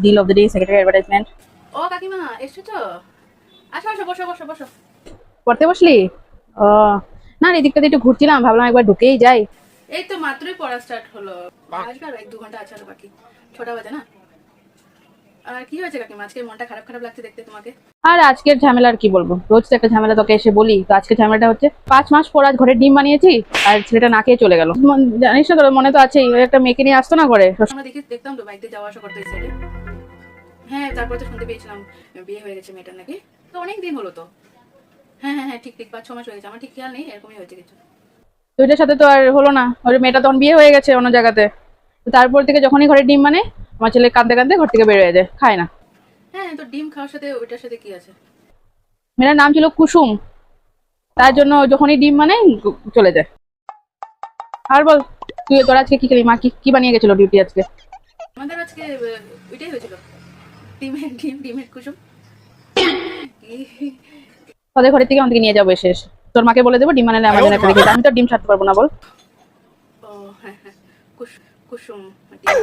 deal of the day, secretary advertisement. ও কাকিমা এসেছো? আসো আসো, বসো বসো বসো। পড়তে বসলি? ও না, এদিকটা দিয়ে একটু ঘুরছিলাম, ভাবলাম একবার ঢুকেই যাই। এই তো মাত্রই পড়া স্টার্ট হলো, আসবে আর 1-2 ঘন্টা আছে আর বাকি। 6টা বাজে না? আর কি হয়েছে কাকিমা, আজকে মনটা খারাপ খারাপ লাগছে দেখতে তোমাকে? আর আজকের ঝামেলা আর কি বলবো, রোজ তো একটা ঝামেলা তোকে এসে বলি। তো আজকে ঝামেলাটা হচ্ছে 5 মাস পর আজ ঘরে ডিম বানিয়েছি আর ছেলেটা না খেয়ে চলে গেল। জানিস না, তোর মনে তো আছেই, ওই একটা মেয়েকে নিয়ে আসতো না ঘরে। আমরা দেখতাম তো বাইক দিয়ে যাওয়া আসা করতে এই সাইডে। হ্যাঁ, তারপর তো শুনতে পেয়েছিলাম বিয়ে হয়ে গেছে মেয়েটার নাকি। তো অনেক দিন হলো তো। হ্যাঁ হ্যাঁ হ্যাঁ, ঠিক ঠিক 5-6 মাস হয়ে গেছে, আমার ঠিক খেয়াল নেই, এরকমই হয়েছে কিছু। তো এটার সাথে তো আর হলো না, ওই মেয়েটা তখন বিয়ে হয়ে গেছে অন্য জায়গাতে। তো তারপর থেকে যখনই ঘরে ডিম মানে আমার ছেলে কাঁদতে কাঁদতে ঘর থেকে বের হয়ে যায়, খায় না। হ্যাঁ, তো ডিম খাওয়ার সাথে ওইটার সাথে কি আছে? মেয়েটার নাম ছিল কুসুম, তার জন্য যখনই ডিম মানে চলে যায়। আর বল, তোর আজকে কি খেলি? মা কি কি বানিয়ে গেছিল ডিউটি আজকে? আমাদের আজকে ওইটাই হয়েছিল, ডিমের কুসুম। তোদের ঘরের থেকে আমাদেরকে নিয়ে যাবো এসে এসে। তোর মাকে বলে দেবো ডিম বানালে আমার জন্য একটা রেখে দে। আমি তো ডিম ছাড়তে পারবো না, বল। ও হ্যাঁ হ্যাঁ, কুসুম ডিম।